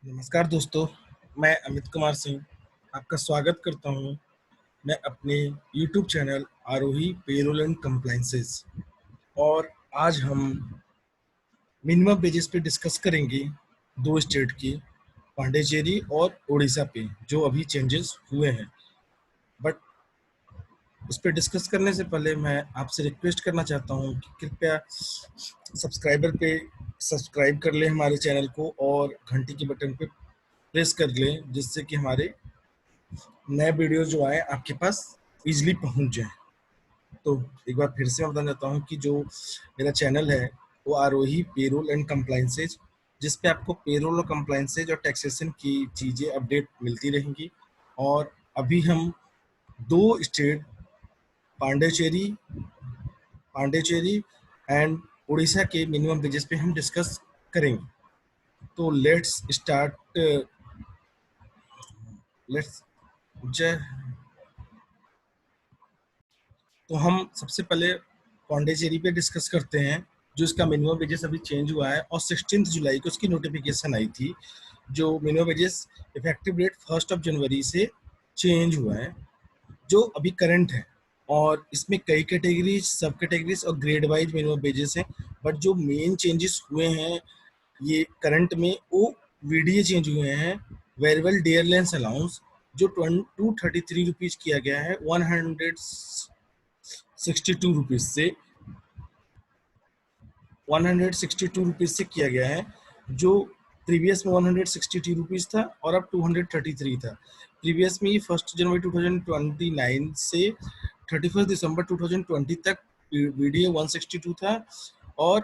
नमस्कार दोस्तों, मैं अमित कुमार सिंह आपका स्वागत करता हूं मैं अपने YouTube channel Aarohi payroll and compliances. और आज हम मिनिमम वेजेस पे डिस्कस करेंगे दो स्टेट की, पांडिचेरी और उड़ीसा पे जो अभी चेंजेस हुए हैं। बट उस पर डिस्कस करने से पहले मैं आपसे रिक्वेस्ट करना चाहता हूं कि कृपया सब्सक्राइब कर लें हमारे चैनल को और घंटी के बटन पे प्रेस कर लें, जिससे कि हमारे नए वीडियो जो आए आपके पास इजीली पहुंच जाए। तो एक बार फिर से मैं बताना चाहता हूँ कि जो मेरा चैनल है वो आरोही पेरोल एंड कंप्लायंसेज, जिस पे आपको पेरोल और कंप्लायंसेज और टैक्सेशन की चीज़ें अपडेट मिलती रहेंगी। और अभी हम दो स्टेट पांडिचेरी पांडिचेरी एंड उड़ीसा के मिनिमम वेजेस पे हम डिस्कस करेंगे। तो लेट्स जय तो हम सबसे पहले पौंडीचेरी पे डिस्कस करते हैं, जो इसका मिनिमम वेजेस अभी चेंज हुआ है और 16 जुलाई को उसकी नोटिफिकेशन आई थी। जो मिनिमम वेजेस इफेक्टिव डेट 1 जनवरी से चेंज हुआ है, जो अभी करंट है। और इसमें कई कैटेगरीज, सब कैटेगरीज और ग्रेड वाइज मिनिमम वेजेस हैं। बट जो मेन चेंजेस हुए हैं ये करंट में, वो वीडीए चेंज हुए हैं। वेरिएबल डेयर लेंस अलाउंस जो 233 रुपीज़ किया गया है 162 रुपीज़ से 162 रुपीज़ से किया गया है, जो प्रीवियस में 162 रुपीज़ था और अब 233 था। प्रीवियस में ये 1 जनवरी 2029 से 31 दिसंबर 2020 तक वीडीए 162 था, और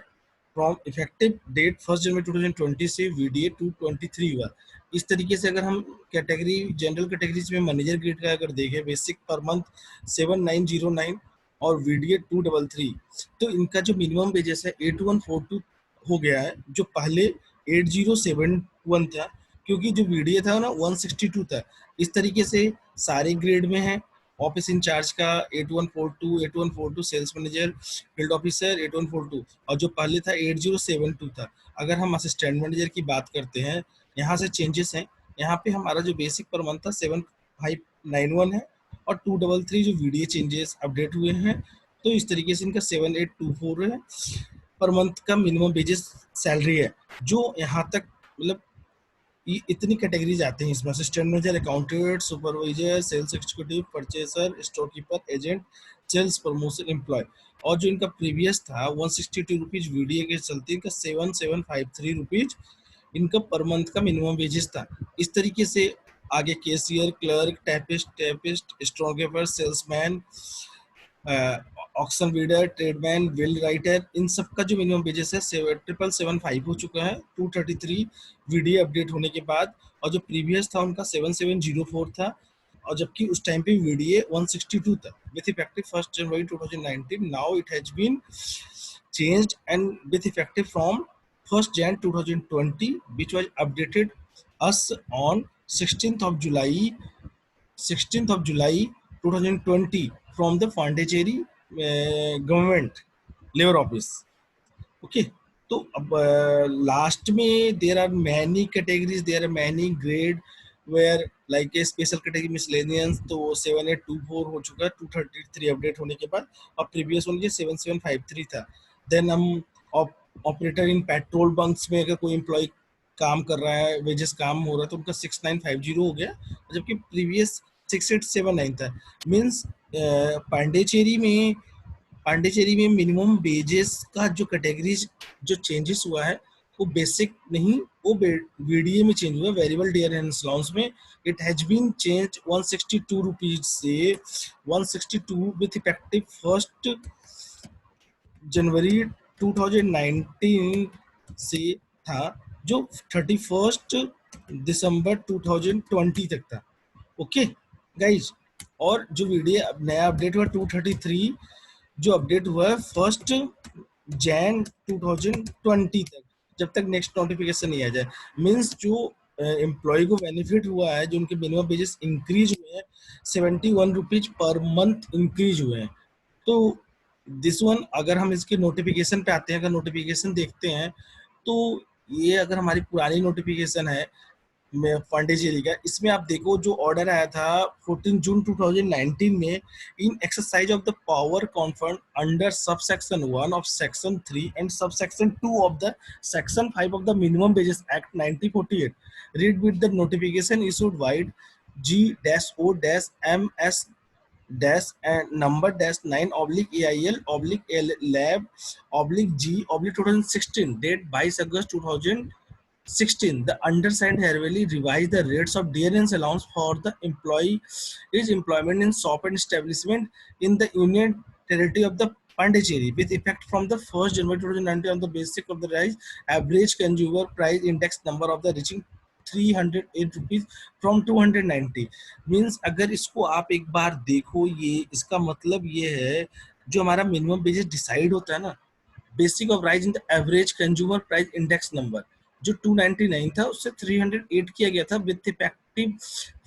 फ्रॉम इफेक्टिव डेट 1 जनवरी 2020 से वीडीए 223 हुआ। इस तरीके से अगर हम कैटेगरी, जनरल कैटेगरीज में मैनेजर ग्रेड का अगर देखें, बेसिक पर मंथ 7909 और वीडीए 233, तो इनका जो मिनिमम वेजेस है 8142 हो गया है, जो पहले 8071 था, क्योंकि जो वीडीए था ना 162 था। इस तरीके से सारे ग्रेड में है। ऑफिस इंचार्ज का 8142 सेल्स मैनेजर, फील्ड ऑफिसर 8142, और जो पहले था 8072 था। अगर हम असिस्टेंट मैनेजर की बात करते हैं, यहाँ से चेंजेस हैं। यहाँ पे हमारा जो बेसिक पर मंथ था 7591 है, और 233 जो वीडीए चेंजेस अपडेट हुए हैं, तो इस तरीके से इनका 7824 है पर मंथ का मिनिमम वेजेस सैलरी है। जो यहाँ तक मतलब इतनी कैटेगरीज आते हैं इसमें: assistant manager, accountant, supervisor, sales executive, purchaser, store keeper, agent, sales promotion employ. और जो इनका प्रीवियस था 162 रुपीज़ वीडीए के चलते इनका 7753 रुपीज़ इनका पर मंथ का मिनिमम वेजेस था। इस तरीके से आगे cashier, clerk, typist, storekeeper, salesman, auction reader, tradesman, bill writer, इन सब का जो मिनिमम वेजेस है 7775 हो चुका है 233 वीडियो अपडेट होने के बाद। और जो प्रीवियस था उनका 7704 था, और जबकि उस टाइम पे वीडीए 162 था with effective 1 January 2019। Now it has been changed and with effective from 1st Jan 2020, which was updated us on 16th of July 2020 from the Pondicherry government labor office. Okay, तो अब last में there are many categories, there are many grade where like a special category miscellaneous, तो 7824 हो चुका है 233 update होने के बाद, और प्रीवियस वन 7753 था। देन हम ऑपरेटर इन पेट्रोल बंक्स में अगर कोई एम्प्लॉय काम कर रहा है, वेजेस काम हो रहा है, तो उनका 6950 हो गया, जबकि प्रीवियस 6879 था। मीन्स पांडिचेरी में मिनिमम वेजेस का जो कैटेगरीज जो चेंजेस हुआ है वो बेसिक नहीं, वो वीडीए में चेंज हुआ, वेरिएबल डेयर एंड अलाउंस में। It has been change 162 rupees से 162 विथ इफेक्टिव 1 जनवरी 2019 से था, जो 31 दिसंबर 2020 तक था। ओके गाइज, और जो वीडियो नया अपडेट हुआ 233 जो अपडेट हुआ है 1 जैन 2020 तक, जब तक नेक्स्ट नोटिफिकेशन नहीं आ जाए। मीन्स जो एम्प्लॉय को बेनिफिट हुआ है, जो उनके मिनिमम वेजेस इंक्रीज हुए हैं, 71 रुपीज पर मंथ इंक्रीज हुए हैं। तो दिस वन, अगर हम इसके नोटिफिकेशन पे आते हैं, अगर नोटिफिकेशन देखते हैं, तो ये अगर हमारी पुरानी नोटिफिकेशन है पांडेचेरी का, इसमें आप देखो जो ऑर्डर आया था 14 जून 2019 में, in exercise of the power confirm under sub section 1 of section 3 and sub section 2 of the section 5 of the minimum wages act 1948, read with the notification issued vide G-O-M-S dash and number dash 9 oblique AIL oblique L lab oblique G oblique 2016 date 22 August 2016. The undersigned hereby revise the rates of dearness allowance for the employee is employment in shop and establishment in the union territory of the Pondicherry with effect from the 1st January 2019 on the basic of the rise average consumer price index number of the reaching 308 rupees from 290. Means अगर इसको आप एक बार देखो, ये इसका मतलब ये है जो हमारा मिनिमम वेजेस डिसाइड होता है ना, basic of rise in the average consumer price index number, जो 299 था उससे 308 किया गया था विथ इफेक्टिव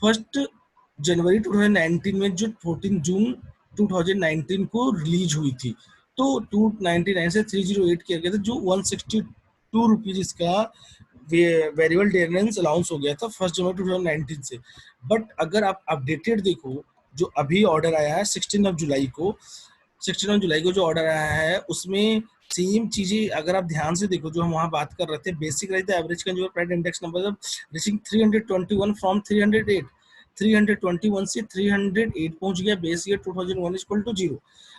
1 जनवरी 2019 में, जो 14 जून 2019 को रिलीज हुई थी। तो 299 से 308 किया गया था, जो 162 रुपीज इसका वेरिएबल डिफरेंस अलाउंस हो गया था 1 जनवरी 2019 से। बट अगर आप अपडेटेड देखो, जो अभी ऑर्डर आया है 16 जुलाई को जो ऑर्डर आया है, उसमें सेम चीजें अगर आप ध्यान से देखो, जो हम वहां बात कर रहे थे, basic right the average consumer price index number reaching 321 from 308, 321 से 308 पहुंच गया, बेस ईयर 2001 इक्वल टू 0।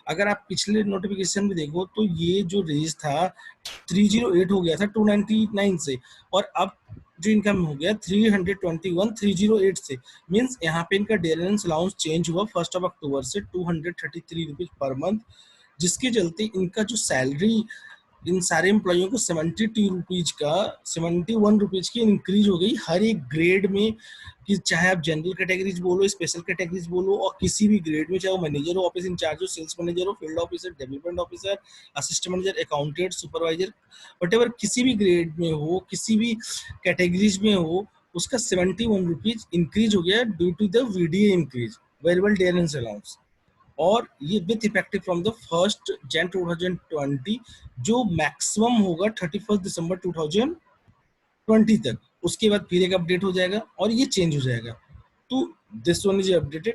अगर आप पिछले नोटिफिकेशन में देखो तो ये जो रेंज था 308 हो गया था 299 से, और अब जो इनकम हो गया 321 308 से। मींस यहाँ पे इनका डेरेंस अलाउंस चेंज हुआ 1 अक्टूबर से 233 रुपीज पर मंथ, जिसके चलते इनका जो सैलरी इन सारे एम्प्लॉइयों को 71 रुपीज की इंक्रीज हो गई हर एक ग्रेड में, कि चाहे आप जनरल कैटेगरीज बोलो, स्पेशल कैटेगरीज बोलो, और किसी भी ग्रेड में, चाहे वो मैनेजर हो, ऑफिस इंचार्ज हो, सेल्स मैनेजर हो, field officer, development officer, assistant manager, accountant, supervisor, what किसी भी ग्रेड में हो, किसी भी कैटेगरीज में हो, उसका 71 रुपीज इंक्रीज हो गया due to the VDA increase, variable difference allowance. और ये विथ इफेक्टिव फ्रॉम द 1 जन 2020, जो मैक्सिमम होगा 31 दिसंबर 2020 तक। उसके बाद फिर एक अपडेट हो जाएगा और ये चेंज हो जाएगा। तो this one is updated,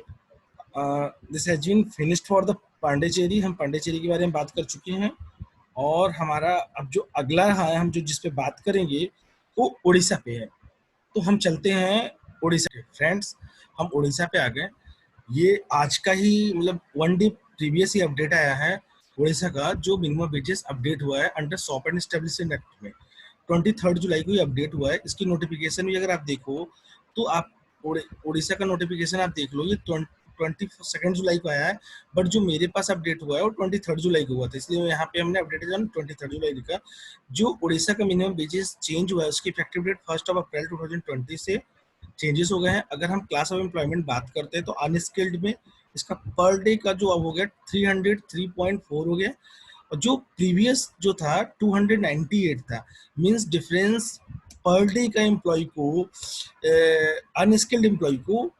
this has been finished for the Pondicherry. हम पांडेचेरी के बारे में बात कर चुके हैं, और हमारा अब जो अगला है, हम जो जिस पे बात करेंगे वो उड़ीसा पे है। तो हम चलते हैं उड़ीसा के। फ्रेंड्स, हम उड़ीसा पे आ गए। ये आज का ही मतलब 1 डे प्रीवियस ही अपडेट आया है उड़ीसा का, जो मिनिमम वेजेस अपडेट हुआ है under shop and establishment act में। 23 जुलाई को ये अपडेट हुआ है। इसकी नोटिफिकेशन भी अगर आप देखो तो आप उड़ीसा का नोटिफिकेशन आप देख लो, ये 22 जुलाई को आया है, बट जो मेरे पास अपडेट हुआ है वो 23 जुलाई को हुआ था, इसलिए यहाँ पे हमने अपडेट किया 23 जुलाई लिखा। जो उड़ीसा का मिनिमम वेजेस चेंज हुआ है, उसकी इफेक्टिव डेट 1 अप्रैल 2020 से चेंजेस हो गए हैं। अगर हम क्लास ऑफ एम्प्लॉयमेंट बात करते हैं तो अनस्किल्ड में इसका पर डे का जो अब हो गया 303.4 हो गया, और जो प्रीवियस जो था 298 था। मींस डिफरेंस पर डे का एम्प्लॉय को अनस्किल्ड एम्प्लॉय को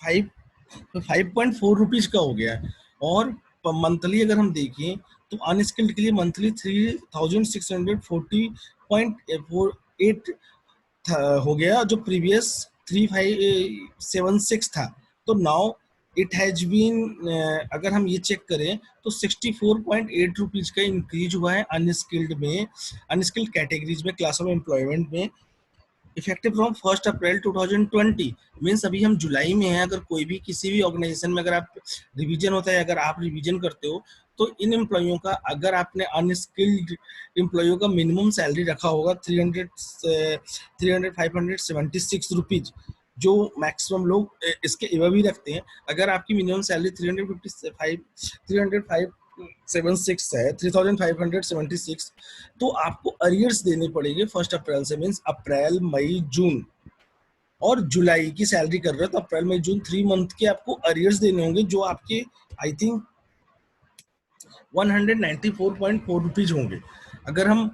5.4 रुपीज का हो गया। और मंथली अगर हम देखें तो अनस्किल्ड के लिए मंथली 3640.48 हो गया, जो प्रीवियस 3576 था। तो नाउ इट हैज बीन, अगर हम ये चेक करें तो 64.8 रुपीज का इंक्रीज हुआ है अनस्किल्ड में, अनस्किल्ड कैटेगरीज में, क्लास ऑफ एम्प्लॉयमेंट में, इफेक्टिव फ्रॉम 1 अप्रैल 2020। मीन्स अभी हम जुलाई में हैं। अगर कोई भी किसी भी ऑर्गेनाइजेशन में अगर आप रिवीजन होता है, अगर आप रिवीजन करते हो, तो इन एम्प्लॉइयों का, अगर आपने अनस्किल्ड एम्प्लॉइयों का मिनिमम सैलरी रखा होगा 576 रुपीज, जो मैक्सिमम लोग इसके एवं भी रखते हैं। अगर आपकी मिनिमम सैलरी 376 है, 3576, तो आपको अरियर्स देने पड़ेंगे 1 अप्रैल से। मीन्स अप्रैल, मई, जून और जुलाई की सैलरी कर रहे हो तो अप्रैल, मई, जून 3 मंथ के आपको अरियर्स देने होंगे, जो आपके आई थिंक 194.4 रुपीज होंगे। अगर हम,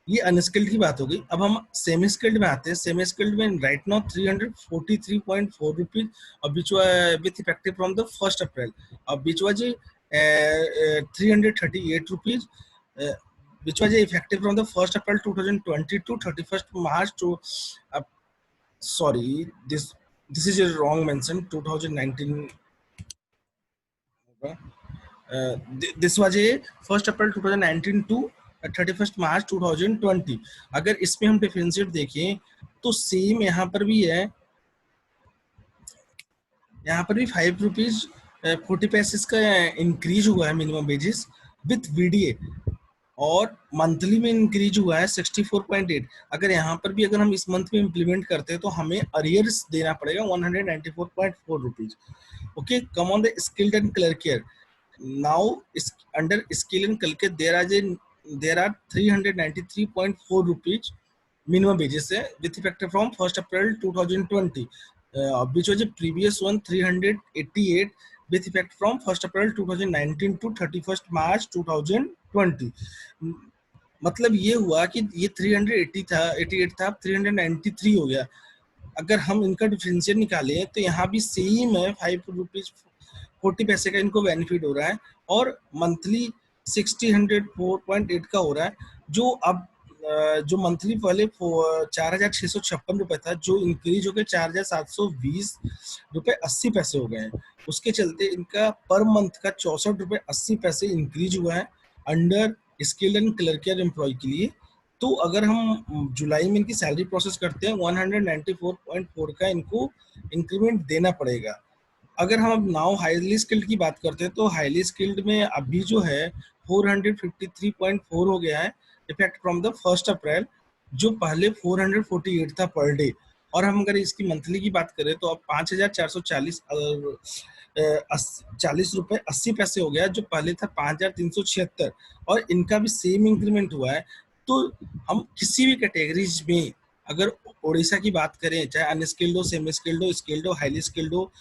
ये अनस्किल्ड की बात हो गई। अब हम सेमी स्किल्ड में आते हैं। सेमी स्किल्ड में राइट नाउ 343.4 रुपीज, और बीच विथ इफेक्टिव फ्रॉम द 1 अप्रैल, और बीच जी 338 rupees which was effective from the 1st April 2020 to 31st March to sorry, this is a wrong mention, 2019 this was a 1st April 2019 to 31st March 2020। अगर इसमें हम differentiate देखें तो same यहाँ पर भी है, यहाँ पर भी 5 रुपीज 40 पैसे का इंक्रीज हुआ है मिनिमम वेजेस विथ वीडीए, और मंथली में इंक्रीज हुआ है 64.8। अगर यहाँ पर भी अगर हम इस मंथ में इम्प्लीमेंट करते हैं तो हमें अरियर्स देना पड़ेगा 194.4 rupees. Okay, come on the skilled and clerical. now under skill and culture there are 393.4 rupees minimum wages with effect from 1st April 2020, which was the previous one 388 with effect from 1st April 2019 to 31st March 2020। मतलब ये हुआ कि ये 380 था, 88 था, 393 हो गया। अगर हम इनका डिफरेंशियल निकालें तो यहाँ भी सेम है, 5 रुपीज 40 पैसे का इनको बेनिफिट हो रहा है, और मंथली 60,104.8 का हो रहा है, जो अब जो मंथली पहले 4,656 रुपए था, जो इंक्रीज होकर 4,720 रुपए 80 पैसे हो गए हैं। उसके चलते इनका पर मंथ का 64 रुपए 80 पैसे इंक्रीज हुआ है under skilled and clerical employ के लिए। तो अगर हम जुलाई में इनकी सैलरी प्रोसेस करते हैं 194.4 का इनको इंक्रीमेंट देना पड़ेगा। अगर हम अब नाउ हाईली स्किल्ड की बात करते हैं तो हाईली स्किल्ड में अभी जो है 453.4 हो गया है इफेक्ट फ्रॉम द 1st अप्रैल, जो पहले 448 था पर डे। और हम अगर इसकी मंथली की बात करें तो अब 5,440 40 रुपए 80 पैसे हो गया, जो पहले था 5,376, और इनका भी सेम इंक्रीमेंट हुआ है। तो हम किसी भी कैटेगरीज में अगर उड़ीसा की बात करें, चाहे अनस्किल्ड हो, सेमी स्किल्ड हो, स्किल्ड हो, हाईली स्किल्ड हो,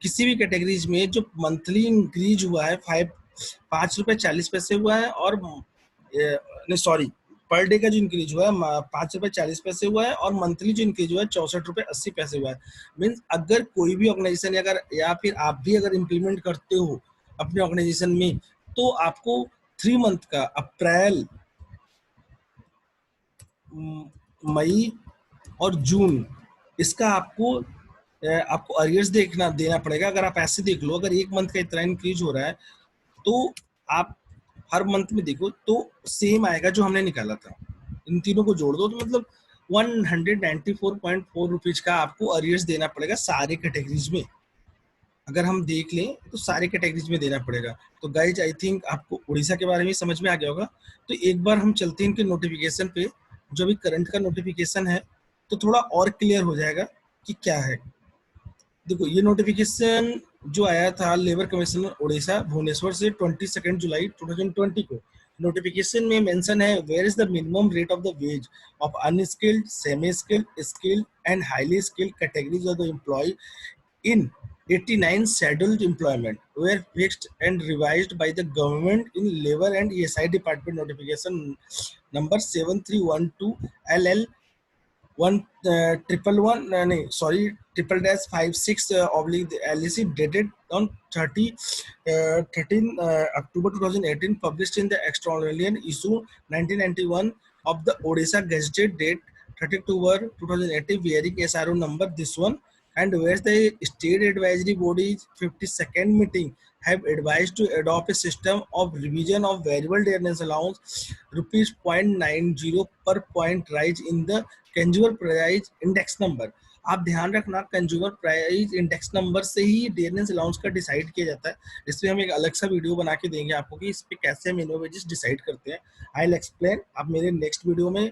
किसी भी कैटेगरीज में जो मंथली इंक्रीज हुआ है 5 रुपए 40 पैसे हुआ है, और नहीं सॉरी, पर डे का जो इंक्रीज हुआ है 5 रुपए 40 पैसे हुआ है, और मंथली जो इंक्रीज हुआ है 64 रुपए 80 पैसे हुआ है। मीन्स अगर कोई भी ऑर्गेनाइजेशन अगर या फिर आप भी अगर इम्प्लीमेंट करते हो अपने ऑर्गेनाइजेशन में, तो आपको 3 मंथ का अप्रैल, मई और जून इसका आपको अरियर्स देना पड़ेगा। अगर आप ऐसे देख लो, अगर एक मंथ का इतना इंक्रीज हो रहा है तो आप हर मंथ में देखो तो सेम आएगा जो हमने निकाला था, इन तीनों को जोड़ दो तो मतलब 194.4 रुपीज का आपको अरियर्स देना पड़ेगा सारे कैटेगरीज में। अगर हम देख लें तो सारे कैटेगरीज में देना पड़ेगा। तो गाइज आई थिंक आपको उड़ीसा के बारे में समझ में आ गया होगा। तो एक बार हम चलते हैं इनके नोटिफिकेशन पे, जो अभी करंट का नोटिफिकेशन है, तो थोड़ा और क्लियर हो जाएगा कि क्या है। देखो ये नोटिफिकेशन जो आया था लेबर कमिश्नर उड़ीसा भुवनेश्वर से 22 जुलाई 2020 को, नोटिफिकेशन में मेंशन है where is the minimum rate of the wage of unskilled, semi skilled, skilled and highly skilled categories of the employ in 89 scheduled employment were fixed and revised by the government in labor and ESI department notification number 7312 LL 1 triple dash 56 oblique LEC dated on 13 October 2018, published in the Extraordinary issue 1991 of the Odisha Gazette date 30 October 2018, bearing SRO number this one, and where the state advisory body's 52nd meeting have advised to adopt a system of revision of variable dearness allowance rupees 0.90 per point rise in the consumer price index number. आप ध्यान रखना, consumer price index number से ही dearness allowance का decide किया जाता है। इसमें हम एक अलग सा वीडियो बना के देंगे आपको कि इस पे कैसे मिनिमम वेजेस डिसाइड करते हैं। आई विल एक्सप्लेन आप मेरे नेक्स्ट वीडियो में।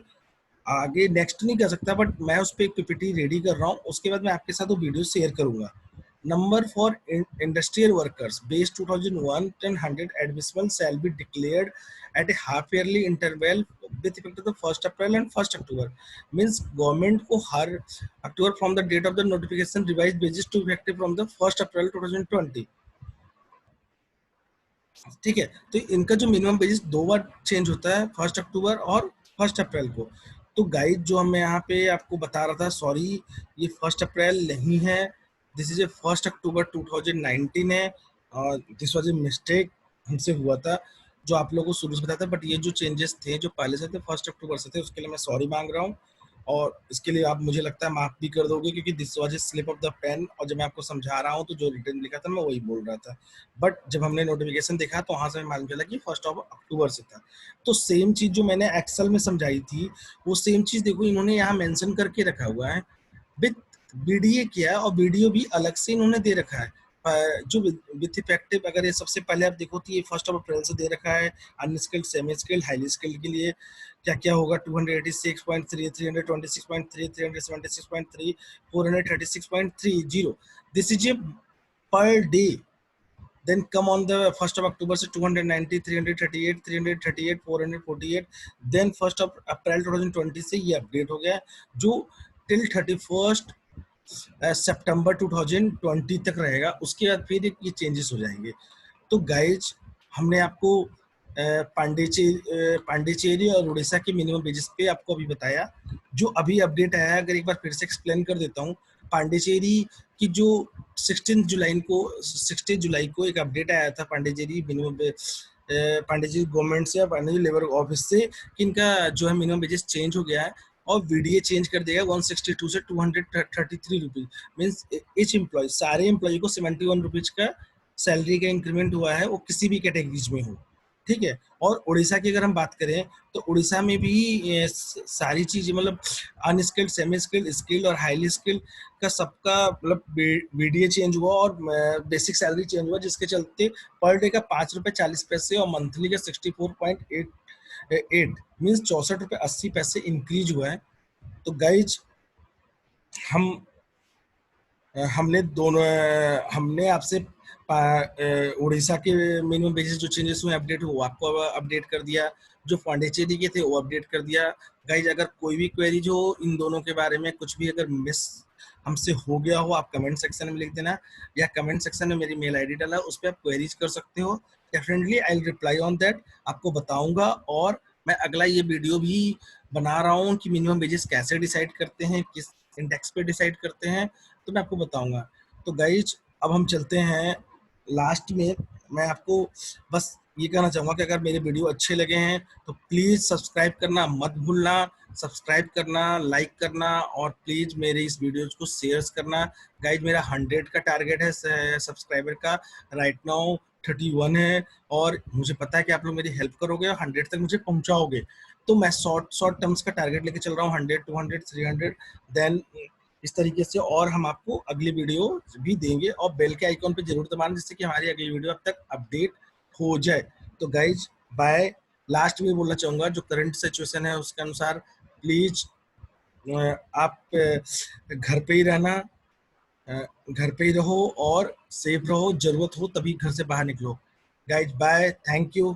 आगे नेक्स्ट नहीं कर सकता बट मैं उस पर एक पीपीटी रेडी कर रहा हूँ, उसके बाद मैं आपके साथ वो वीडियो शेयर करूंगा। Number for industrial workers base 2001 100 admissible shall be declared at a half yearly interval with effect to the 1st April and 1st October। means government को हर October from the date of the notification revise basis to effective from the 1st April 2020। ठीक है, तो इनका जो minimum basis 2 बार change होता है, 1st अक्टूबर और 1st अप्रैल को। तो गाइड जो मैं यहाँ पे आपको बता रहा था, सॉरी ये 1st अप्रैल नहीं है, दिस इज ए 1st अक्टूबर 2019 है, और दिस वाज ए मिस्टेक हमसे हुआ था। जो आप लोगों को शुरू से बताया था, बट ये जो चेंजेस थे जो पहले से थे 1 अक्टूबर से थे, उसके लिए मैं सॉरी मांग रहा हूँ। और इसके लिए आप मुझे लगता है माफ भी कर दोगे, क्योंकि this was a slip of the pen, और जब मैं आपको समझा रहा हूँ तो जो रिटर्न लिखा था मैं वही बोल रहा था। बट जब हमने नोटिफिकेशन देखा तो वहां से हमें मालूम चला कि 1 अक्टूबर से था। तो सेम चीज जो मैंने एक्सेल में समझाई थी, वो सेम चीज देखो इन्होंने यहाँ मेंशन करके रखा हुआ है विथ बीडीए किया है, और वीडियो भी अलग से इन्होंने दे रखा है। जो विथ इफेक्टिव, अगर ये सबसे पहले आप देखो तो ये 1 अप्रैल से दे रखा है। Unskilled, semi skilled, highly skilled के लिए क्या क्या होगा, 286.3, 326.3, 376.3, 436.30, this is a per day. Then come on the 1 October से 290, 338, 338, 448, देन 1 अप्रैल 2020 से ये अपडेट हो गया, जो टिल 31 सितंबर 2020 तक रहेगा। उसके बाद फिर ये चेंजेस हो जाएंगे। तो गाइज, हमने आपको पांडिचेरी और उड़ीसा के मिनिमम वेजेस पे आपको अभी बताया। जो अभी अपडेट आया है, अगर एक बार फिर से एक्सप्लेन कर देता हूँ। पांडिचेरी की जो 16 जुलाई को एक अपडेट आया था पांडिचेरी मिनिमम पांडिचेरी गवर्नमेंट से या पांडिचेरी लेबर ऑफिस से, कि इनका जो है मिनिमम वेजेस चेंज हो गया है, और वीडीए चेंज कर देगा 162 से 233 रुपीज। मीन्स each एम्प्लॉय, सारे एम्प्लॉय को 71 रुपीज का सैलरी का इंक्रीमेंट हुआ है, वो किसी भी कैटेगरीज में हो। ठीक है। और उड़ीसा की अगर हम बात करें तो उड़ीसा में भी सारी चीजें, मतलब अनस्किल्ड, सेमी स्किल्ड, स्किल्ड और हाईली स्किल्ड का सबका मतलब बीडीए चेंज हुआ, और बेसिक सैलरी चेंज हुआ, जिसके चलते पर डे का 5 रुपये 40 पैसे और मंथली का 64.88 मीन्स 64 रुपये 80 पैसे इंक्रीज हुआ है। तो गाइज, हम हमने आपसे उड़ीसा के मिनिमम बेसिस जो चेंजेस हुए अपडेट हुए, वो आपको अपडेट कर दिया। जो पांडिचेरी के थे वो अपडेट कर दिया। गाइज, अगर कोई भी क्वेरीज हो इन दोनों के बारे में, कुछ भी अगर मिस हमसे हो गया हो, आप कमेंट सेक्शन में लिख देना, या कमेंट सेक्शन में मेरी मेल आईडी डाला, उस पर आप क्वेरीज कर सकते हो। Definitely I will reply on that, आपको बताऊंगा। और मैं अगला ये वीडियो भी बना रहा हूँ कि मिनिमम वेजेस कैसे डिसाइड करते हैं, किस इंडेक्स पे डिसाइड करते हैं, तो मैं आपको बताऊंगा। तो गाइज, अब हम चलते हैं लास्ट में। मैं आपको बस ये कहना चाहूँगा कि अगर मेरे वीडियो अच्छे लगे हैं तो प्लीज़ सब्सक्राइब करना मत भूलना। सब्सक्राइब करना, लाइक करना, और प्लीज़ मेरे इस वीडियो को शेयर करना। गाइज, मेरा 100 का टारगेट है सब्सक्राइबर का, राइट नाउ 31 है, और मुझे पता है कि आप लोग मेरी हेल्प करोगे और 100 तक मुझे पहुंचाओगे। तो मैं शॉर्ट टर्म्स का टारगेट लेके चल रहा हूँ, 100, 200, 300, देन इस तरीके से। और हम आपको अगली वीडियो भी देंगे, और बेल के आइकॉन पे जरूर दबाना, जिससे कि हमारी अगली वीडियो अब तक अपडेट हो जाए। तो गाइज, बाय। लास्ट में बोलना चाहूँगा, जो करंट सिचुएशन है उसके अनुसार प्लीज आप घर पे ही रहना, घर पे ही रहो और सेफ रहो। जरूरत हो तभी घर से बाहर निकलो। Guys, bye, thank you.